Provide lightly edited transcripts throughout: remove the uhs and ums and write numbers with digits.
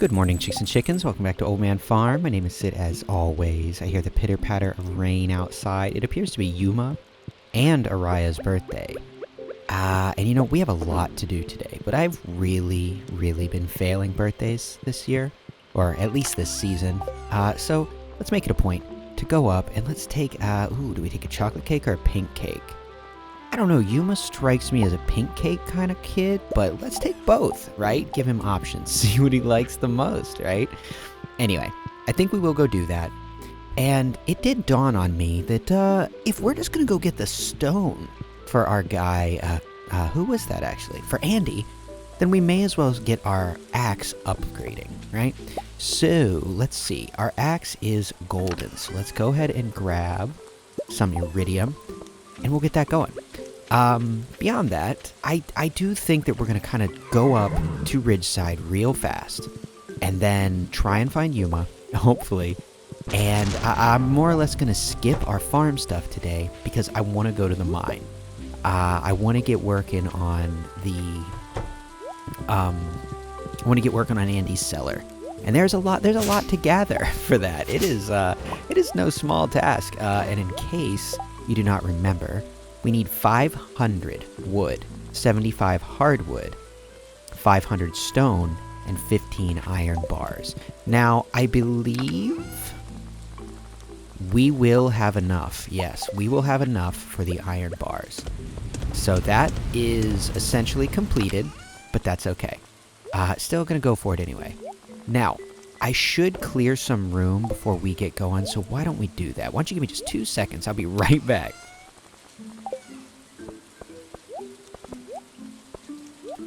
Good morning, chicks and chickens. Welcome back to Old Man Farm. My name is Sid, as always. I hear the pitter-patter of rain outside. It appears to be Yuuma and Araya's birthday. And you know, we have a lot to do today, but I've really been failing birthdays this year, or at least this season. So let's make it a point to go up and let's take, do we take a chocolate cake or a pink cake? I don't know, Yuuma strikes me as a pink cake kind of kid, but let's take both, right? Give him options, see what he likes the most, right? Anyway, I think we will go do that. And it did dawn on me that if we're just going to go get the stone for our guy, who was that actually? For Andy, then we may as well get our axe upgrading, right? So, let's see. Our axe is golden, so let's go ahead and grab some iridium, and we'll get that going. Beyond that, I do think that we're going to kind of go up to Ridgeside real fast, and then try and find Yuuma, hopefully. And I'm more or less going to skip our farm stuff today, because I want to go to the mine. I want to get working on Andy's cellar. And there's a lot to gather for that. It is no small task. And in case you do not remember, we need 500 wood, 75 hardwood, 500 stone, and 15 iron bars. Now, I believe we will have enough. Yes, we will have enough for the iron bars. So that is essentially completed, but that's okay. Still gonna go for it anyway. Now, I should clear some room before we get going, so why don't we do that? Why don't you give me just 2 seconds? I'll be right back.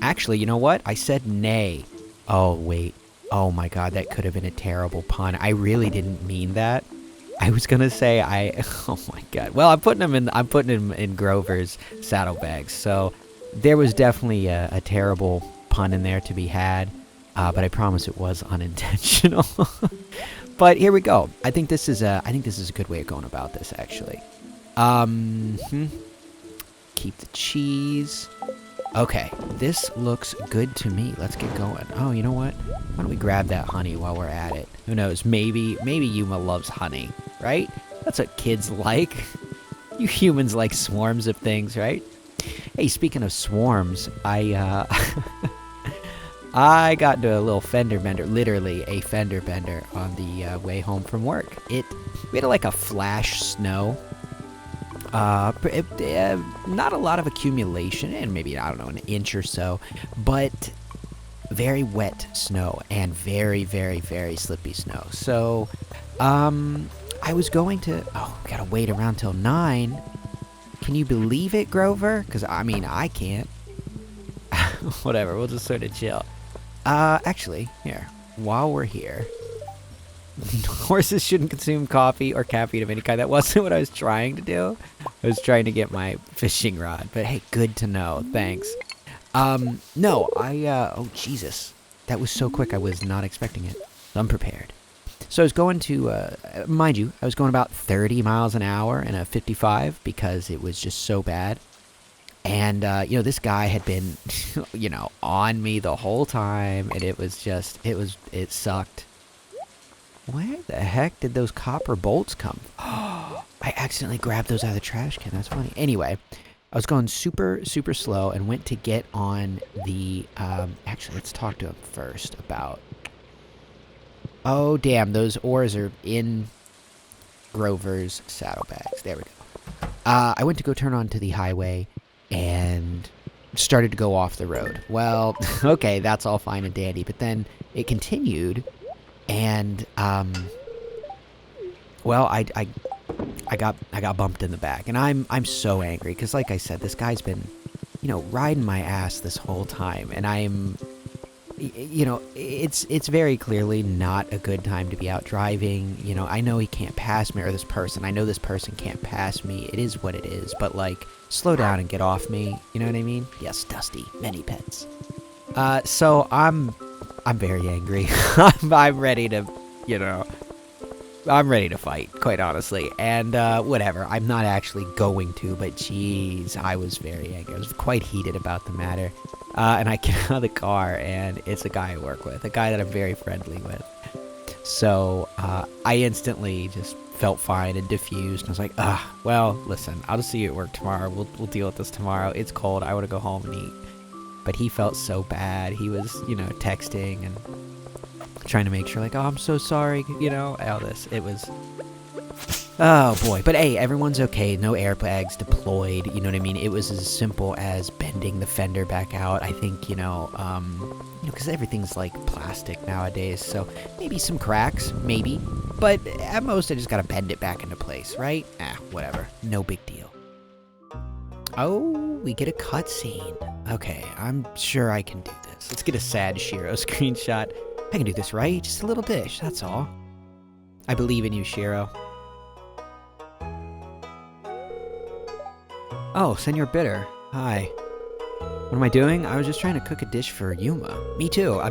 Actually, you know what? I said nay. Oh, wait. Oh my god, that could have been a terrible pun. I really didn't mean that. I was gonna say oh my god. Well, I'm putting him in Grover's saddlebags, so there was definitely a terrible pun in there to be had, but I promise it was unintentional. But here we go. I think this is a good way of going about this, actually. Keep the cheese. Okay, this looks good to me. Let's get going. Oh, you know what? Why don't we grab that honey while we're at it? Who knows? Maybe Yuuma loves honey, right? That's what kids like. You humans like swarms of things, right? Hey, speaking of swarms, I got into a little fender bender, literally a fender bender on the way home from work. We had like a flash snow. Not a lot of accumulation, and maybe, I don't know, an inch or so, but very wet snow and very slippy snow. So, I was going to, we gotta wait around till 9. Can you believe it, Grover? Because, I mean, I can't. Whatever, we'll just sort of chill. Actually, here, while we're here, horses shouldn't consume coffee or caffeine of any kind. That wasn't what I was trying to do. I was trying to get my fishing rod. But hey, good to know. Thanks. No, oh Jesus. That was so quick, I was not expecting it. Unprepared. So I was going to, mind you, I was going about 30 miles an hour in a 55 because it was just so bad. And, this guy had been, on me the whole time. And it was just, it sucked. Where the heck did those copper bolts come? I accidentally grabbed those out of the trash can. That's funny. Anyway, I was going super slow and went to get on the... actually, let's talk to him first about... Oh, damn. Those oars are in Grover's saddlebags. There we go. I went to go turn onto the highway and started to go off the road. Well, okay, that's all fine and dandy. But then it continued... And, well, I got bumped in the back, and I'm so angry, because like I said, this guy's been, riding my ass this whole time, and I'm, it's very clearly not a good time to be out driving. I know he can't pass me, or this person, I know this person can't pass me. It is what it is, but, like, slow down and get off me, you know what I mean? Yes, Dusty, many pets. So I'm very angry. I'm ready to, I'm ready to fight, quite honestly. And whatever, I'm not actually going to, but geez, I was very angry. I was quite heated about the matter. And I get out of the car, and it's a guy I work with, a guy that I'm very friendly with. So I instantly just felt fine and diffused. And I was like, well, listen, I'll just see you at work tomorrow. We'll deal with this tomorrow. It's cold. I want to go home and eat. But he felt so bad. He was, texting and trying to make sure, like, oh, I'm so sorry, all this. It was, oh boy. But hey, everyone's okay. No airbags deployed. You know what I mean? It was as simple as bending the fender back out. I think, because everything's like plastic nowadays. So maybe some cracks, maybe. But at most, I just got to bend it back into place, right? Whatever. No big deal. Oh, we get a cutscene. Okay, I'm sure I can do this. Let's get a sad Shiro screenshot. I can do this, right? Just a little dish, that's all. I believe in you, Shiro. Oh, Senor Bitter. Hi. What am I doing? I was just trying to cook a dish for Yuuma. Me too. I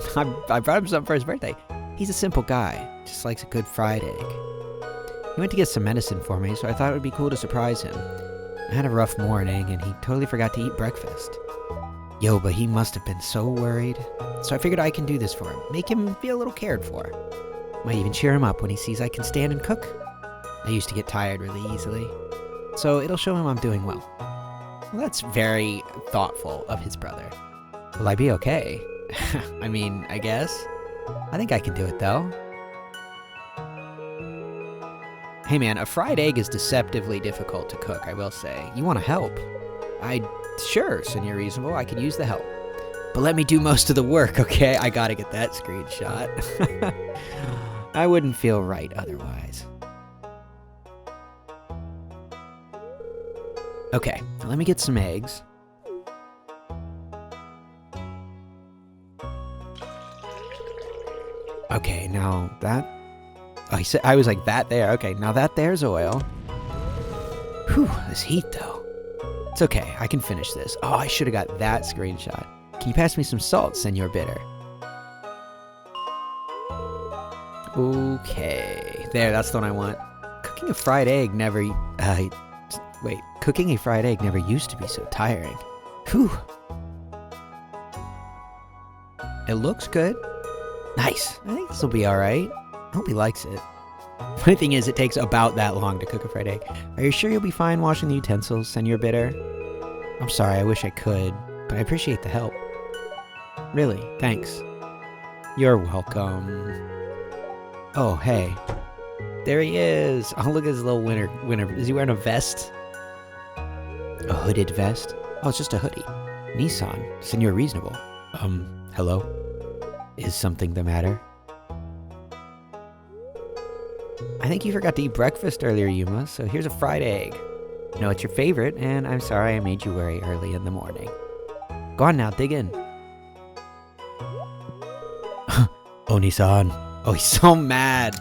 brought him something for his birthday. He's a simple guy. Just likes a good fried egg. He went to get some medicine for me, so I thought it would be cool to surprise him. I had a rough morning, and he totally forgot to eat breakfast. Yo, but he must have been so worried. So I figured I can do this for him. Make him feel a little cared for. Might even cheer him up when he sees I can stand and cook. I used to get tired really easily. So it'll show him I'm doing well. Well, that's very thoughtful of his brother. Will I be okay? I mean, I guess. I think I can do it, though. Hey man, a fried egg is deceptively difficult to cook, I will say. You want to help? Sure, Senor Reasonable, I could use the help. But let me do most of the work, okay? I gotta get that screenshot. I wouldn't feel right otherwise. Okay, let me get some eggs. Okay, now that... Oh, I was like, that there. Okay, now that there's oil. Whew, this heat, though. It's okay, I can finish this. Oh, I should have got that screenshot. Can you pass me some salt, Senor Bitter? Okay, there, that's the one I want. Cooking a fried egg never... cooking a fried egg never used to be so tiring. Whew. It looks good. Nice. I think this will be alright. I hope he likes it. Funny thing is, it takes about that long to cook a fried egg. Are you sure you'll be fine washing the utensils, Senor Bitter? I'm sorry, I wish I could, but I appreciate the help. Really, thanks. You're welcome. Oh, hey. There he is. Oh, look at his little winter. Is he wearing a vest? A hooded vest? Oh, it's just a hoodie. Nissan, Senor Reasonable. Hello? Is something the matter? I think you forgot to eat breakfast earlier, Yuuma, so here's a fried egg. I know it's your favorite, and I'm sorry I made you worry early in the morning. Go on now, dig in. Oni-san. Oh, he's so mad.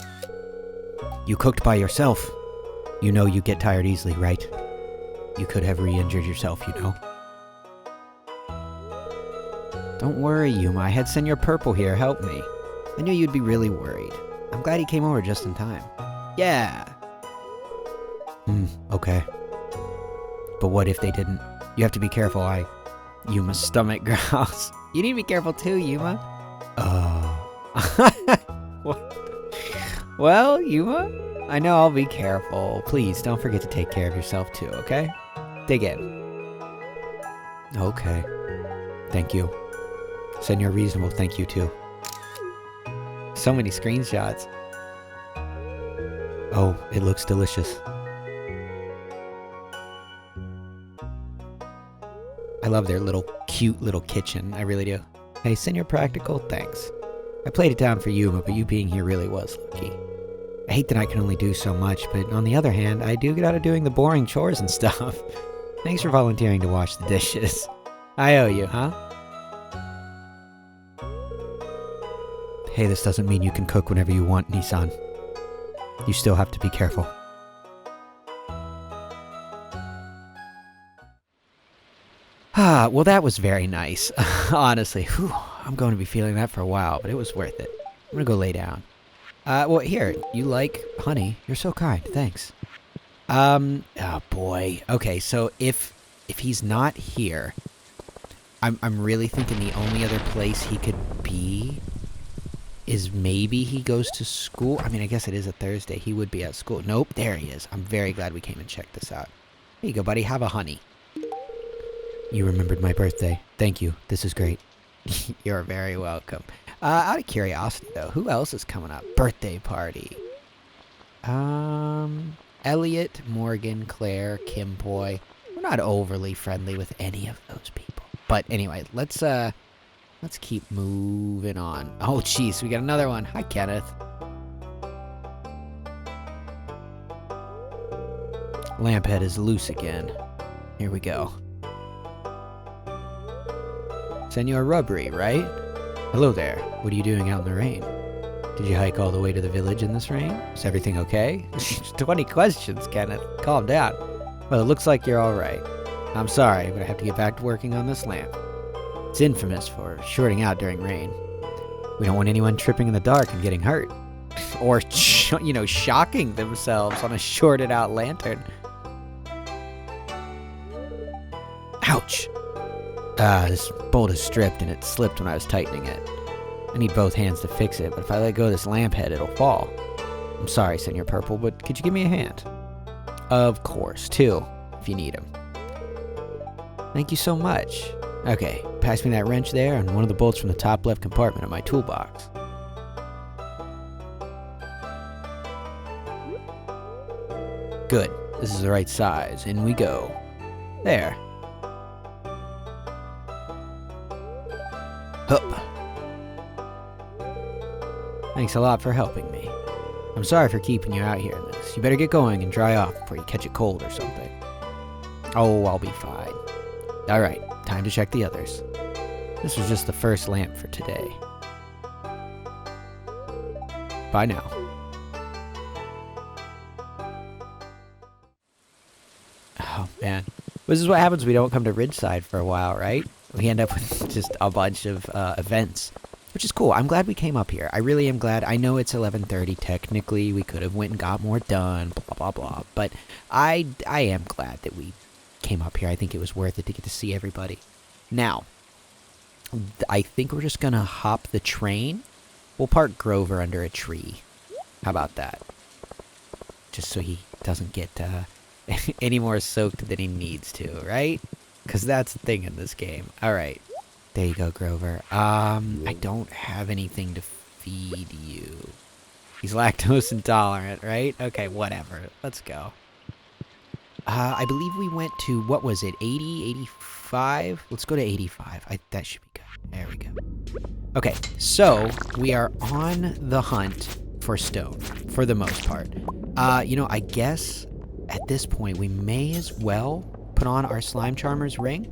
You cooked by yourself. You know you get tired easily, right? You could have re-injured yourself, you know. Don't worry, Yuuma. I had Senor Purple here help me. I knew you'd be really worried. I'm glad he came over just in time. Yeah. Okay. But what if they didn't? You have to be careful. Yuma's stomach growls. You need to be careful too, Yuuma. Well, Yuuma, I know I'll be careful. Please, don't forget to take care of yourself too, okay? Dig in. Okay. Thank you. Senor Reasonable, thank you too. So many screenshots. Oh, it looks delicious. I love their cute little kitchen. I really do. Hey, Senor Practical, thanks. I played it down for Yuuma, but you being here really was lucky. I hate that I can only do so much, but on the other hand, I do get out of doing the boring chores and stuff. Thanks for volunteering to wash the dishes. I owe you, huh? Hey, this doesn't mean you can cook whenever you want, Nissan. You still have to be careful. Well, that was very nice. Honestly, I'm going to be feeling that for a while, but it was worth it. I'm going to go lay down. Well, here, you like honey. You're so kind. Thanks. Oh boy. Okay, so if he's not here, I'm really thinking the only other place he could be is maybe he goes to school. I mean, I guess it is a Thursday. He would be at school. Nope, there he is. I'm very glad we came and checked this out. Here you go, buddy. Have a honey. You remembered my birthday. Thank you. This is great. You're very welcome. Out of curiosity, though, who else is coming up? Birthday party. Elliot, Morgan, Claire, Kim Boy. We're not overly friendly with any of those people. But anyway, let's keep moving on. Oh, jeez, we got another one. Hi, Kenneth. Lamphead is loose again. Here we go. Senor Rubbery, right? Hello there. What are you doing out in the rain? Did you hike all the way to the village in this rain? Is everything okay? 20 questions, Kenneth. Calm down. Well, it looks like you're all right. I'm sorry, but I have to get back to working on this lamp. It's infamous for shorting out during rain. We don't want anyone tripping in the dark and getting hurt. Or, shocking themselves on a shorted out lantern. Ouch! This bolt is stripped and it slipped when I was tightening it. I need both hands to fix it, but if I let go of this lamp head, it'll fall. I'm sorry, Senor Purple, but could you give me a hand? Of course, 2, if you need them. Thank you so much. Okay, pass me that wrench there and one of the bolts from the top left compartment of my toolbox. Good. This is the right size. In we go. There. Hup. Thanks a lot for helping me. I'm sorry for keeping you out here in this. You better get going and dry off before you catch a cold or something. Oh, I'll be fine. Alright, time to check the others. This was just the first lamp for today. Bye now. Oh, man. This is what happens when we don't come to Ridgeside for a while, right? We end up with just a bunch of events, which is cool. I'm glad we came up here. I really am glad. I know it's 11:30 technically. We could have went and got more done, blah, blah, blah. But I am glad that we came up here. I think it was worth it to get to see everybody. Now, I think we're just going to hop the train. We'll park Grover under a tree. How about that? Just so he doesn't get any more soaked than he needs to, right? Because that's the thing in this game. Alright. There you go, Grover. I don't have anything to feed you. He's lactose intolerant, right? Okay, whatever. Let's go. I believe we went to, what was it, 80, 85? Let's go to 85. That should be good. There we go. Okay, so we are on the hunt for stone, for the most part. I guess at this point we may as well put on our Slime Charmer's ring.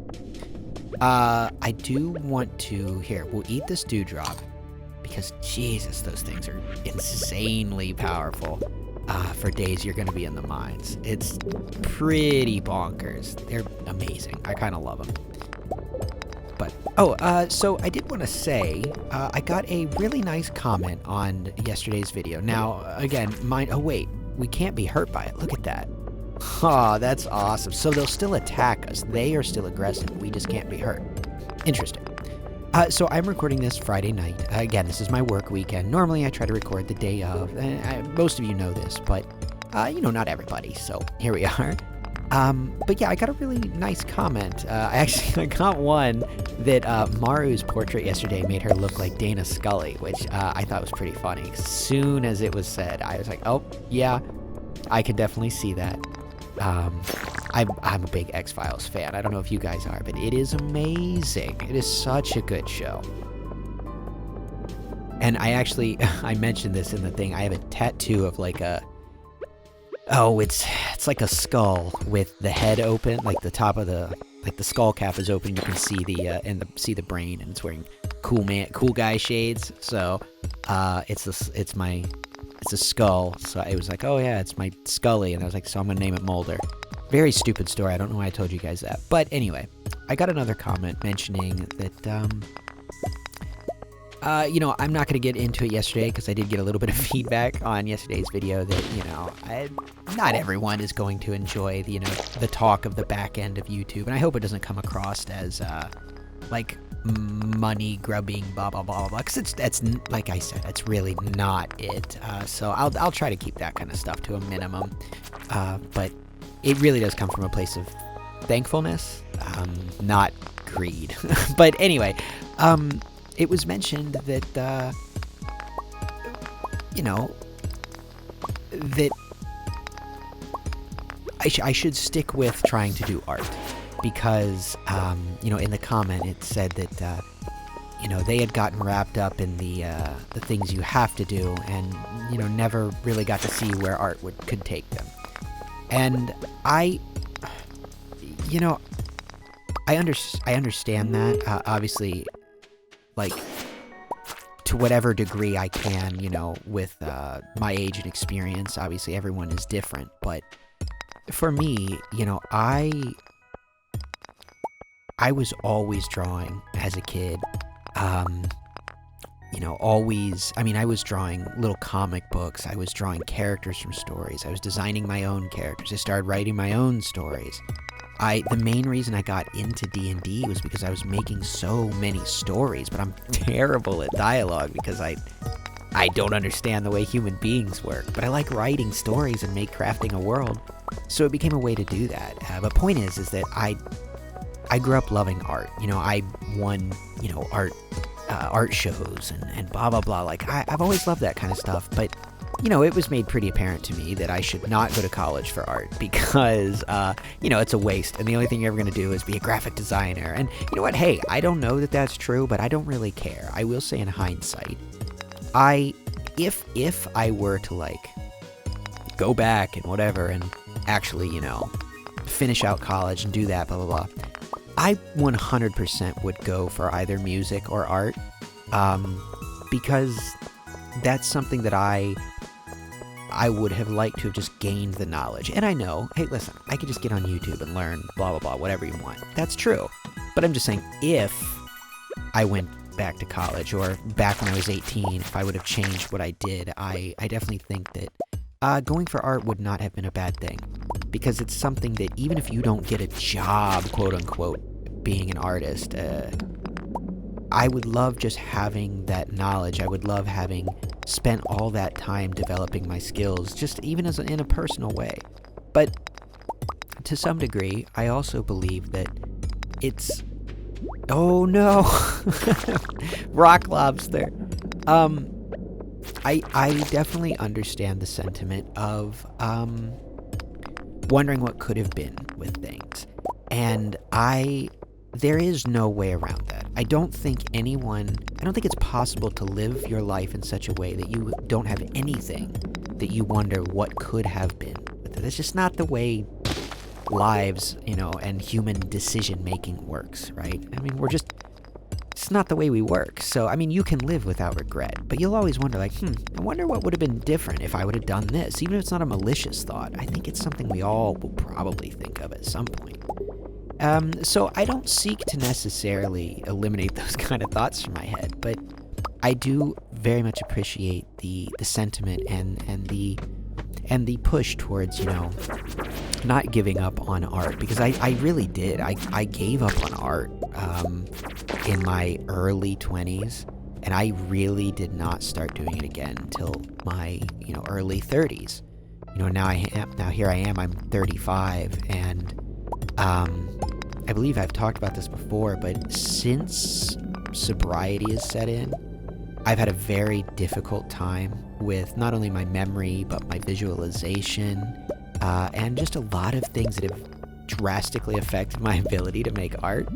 I do want to, here, we'll eat this dewdrop, because Jesus, those things are insanely powerful. For days you're going to be in the mines. It's pretty bonkers. They're amazing. I kind of love them. But, so I did want to say, I got a really nice comment on yesterday's video. Now, again, oh wait, we can't be hurt by it. Look at that. Oh, that's awesome. So they'll still attack us. They are still aggressive. We just can't be hurt. Interesting. So I'm recording this Friday night. Again, this is my work weekend. Normally I try to record the day of. Most of you know this, but, not everybody. So here we are. But yeah, I got a really nice comment. I got one that Maru's portrait yesterday made her look like Dana Scully, which I thought was pretty funny. As soon as it was said, I was like, oh, yeah, I can definitely see that. I'm a big X-Files fan. I don't know if you guys are, but it is amazing. It is such a good show. And I mentioned this in the thing. I have a tattoo of like a, it's like a skull with the head open, like the top of the skull cap is open. You can see see the brain, and it's wearing cool guy shades. So, it's a skull. So it was like, oh yeah, it's my Scully, and I was like, so I'm gonna name it Mulder. Very stupid story. I don't know why I told you guys that. But anyway, I got another comment mentioning that I'm not going to get into it yesterday because I did get a little bit of feedback on yesterday's video that, not everyone is going to enjoy, the talk of the back end of YouTube. And I hope it doesn't come across as, money grubbing, blah, blah, blah, blah. Because that's, like I said, that's really not it. So I'll try to keep that kind of stuff to a minimum. But it really does come from a place of thankfulness, not greed. But anyway, it was mentioned that, that I should stick with trying to do art because, in the comment it said that, they had gotten wrapped up in the things you have to do and, never really got to see where art could take them. And I understand that, obviously, like, to whatever degree I can, with my age and experience. Obviously, everyone is different, but for me, I was always drawing as a kid. I was drawing little comic books. I was drawing characters from stories. I was designing my own characters. I started writing my own stories. The main reason I got into D&D was because I was making so many stories, but I'm terrible at dialogue because I don't understand the way human beings work. But I like writing stories and crafting a world, so it became a way to do that. But point is that I grew up loving art. I won, art shows and blah, blah, blah. Like, I've always loved that kind of stuff, but it was made pretty apparent to me that I should not go to college for art because, it's a waste. And the only thing you're ever going to do is be a graphic designer. And you know what? Hey, I don't know that that's true, but I don't really care. I will say in hindsight, if I were to, go back and whatever and actually, finish out college and do that, blah, blah, blah, I 100% would go for either music or art, because that's something that I would have liked to have just gained the knowledge. And I know, hey, listen, I could just get on YouTube and learn blah, blah, blah, whatever you want. That's true. But I'm just saying, if I went back to college or back when I was 18, if I would have changed what I did, I definitely think that going for art would not have been a bad thing. Because it's something that even if you don't get a job, quote unquote, being an artist, I would love just having that knowledge. I would love having spent all that time developing my skills, just even in a personal way. But to some degree, I also believe that it's... Oh no! Rock lobster. I definitely understand the sentiment of wondering what could have been with things. And there is no way around that. I don't think it's possible to live your life in such a way that you don't have anything that you wonder what could have been. That's just not the way lives, and human decision-making works, right? I mean, it's not the way we work. So, you can live without regret, but you'll always wonder, I wonder what would have been different if I would have done this, even if it's not a malicious thought. I think it's something we all will probably think of at some point. So I don't seek to necessarily eliminate those kind of thoughts from my head, but I do very much appreciate the sentiment and the push towards, not giving up on art, because I really did. I gave up on art in my early 20s, and I really did not start doing it again until my, early 30s. Now here I am, I'm 35, and I believe I've talked about this before, but since sobriety has set in, I've had a very difficult time with not only my memory, but my visualization, and just a lot of things that have drastically affected my ability to make art.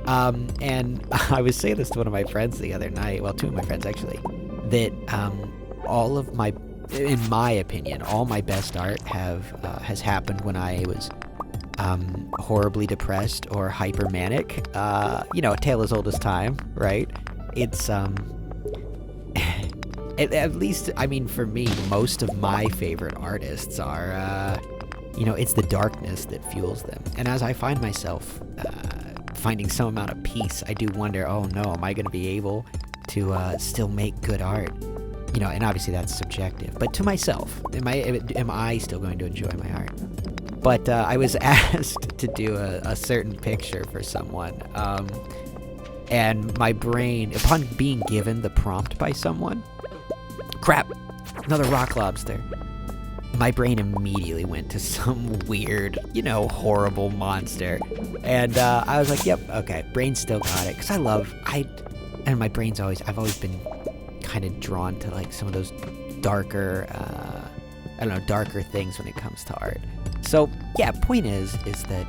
And I was saying this to one of my friends the other night, well, two of my friends actually, that in my opinion, all my best art has happened when I was horribly depressed or hypermanic. A tale as old as time, right? It's at least, for me, most of my favorite artists are, it's the darkness that fuels them. And as I find myself finding some amount of peace, I do wonder, oh no, am I going to be able to still make good art. You know, and obviously that's subjective. But to myself, am I still going to enjoy my art? But I was asked to do a certain picture for someone. And my brain, upon being given the prompt by someone, crap, another rock lobster. My brain immediately went to some weird, you know, horrible monster. And I was like, yep, okay, brain still got it. Because and my brain's I've always been kind of drawn to like some of those darker, darker things when it comes to art. So yeah, point is that,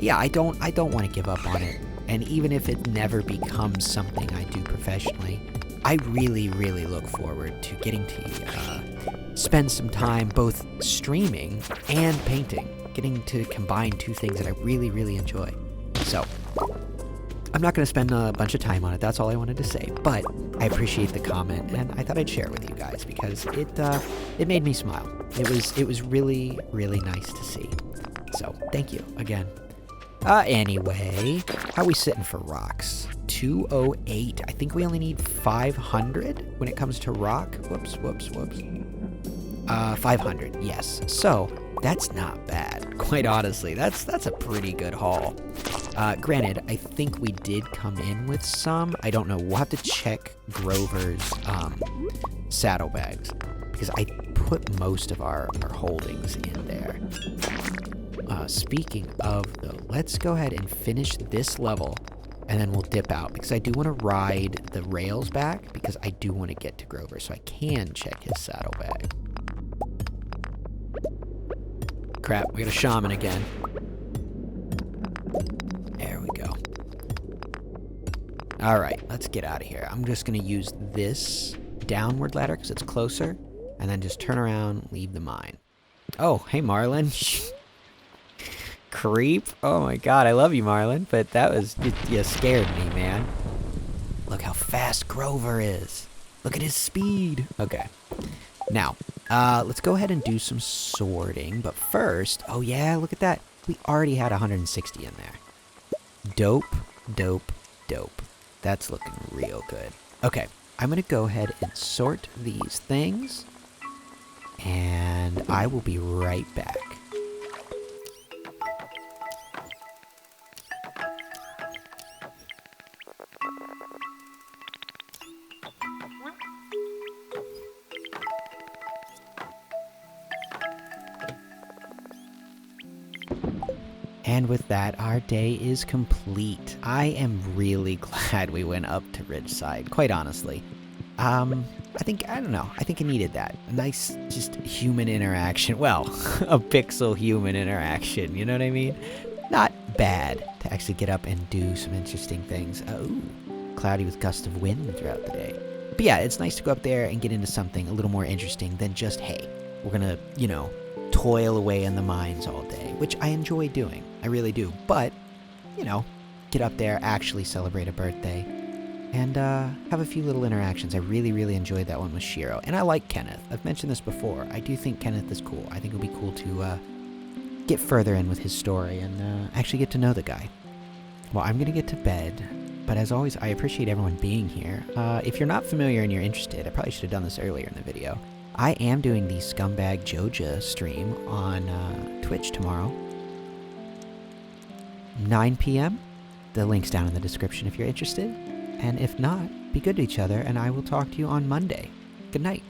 yeah, I don't want to give up on it. And even if it never becomes something I do professionally, I really, really look forward to getting to spend some time both streaming and painting, getting to combine two things that I really, really enjoy. So, I'm not going to spend a bunch of time on it, that's all I wanted to say, but I appreciate the comment, and I thought I'd share it with you guys, because it made me smile. It was really, really nice to see. So, thank you again. Anyway, how are we sitting for rocks? 208. I think we only need 500 when it comes to rock. Whoops. 500, yes. So, that's not bad. Quite honestly, that's a pretty good haul. Granted, I think we did come in with some. I don't know. We'll have to check Grover's saddlebags, because I put most of our holdings in there. Speaking of, though, let's go ahead and finish this level, and then we'll dip out, because I do want to ride the rails back, because I do want to get to Grover, so I can check his saddlebag. Crap, we got a shaman again. There we go. Alright, let's get out of here. I'm just going to use this downward ladder, because it's closer, and then just turn around, leave the mine. Oh, hey Marlin. Creep. Oh my god, I love you, Marlin, but that was, you scared me, man. Look how fast Grover is. Look at his speed. Okay. Now, let's go ahead and do some sorting, but first, oh yeah, look at that. We already had 160 in there. Dope. That's looking real good. Okay, I'm gonna go ahead and sort these things, and I will be right back. And with that, our day is complete. I am really glad we went up to Ridgeside, quite honestly. I think I needed that. A nice, just human interaction. Well, a pixel human interaction, you know what I mean? Not bad to actually get up and do some interesting things. Ooh, cloudy with gusts of wind throughout the day. But yeah, it's nice to go up there and get into something a little more interesting than just, hey, we're gonna, toil away in the mines all day, which I enjoy doing. I really do. But, get up there, actually celebrate a birthday, and have a few little interactions. I really, really enjoyed that one with Shiro. And I like Kenneth. I've mentioned this before. I do think Kenneth is cool. I think it would be cool to get further in with his story and actually get to know the guy. Well, I'm going to get to bed. But as always, I appreciate everyone being here. If you're not familiar and you're interested, I probably should have done this earlier in the video. I am doing the Scumbag Joja stream on Twitch tomorrow. 9 p.m. The link's down in the description if you're interested. And if not, be good to each other, and I will talk to you on Monday. Good night.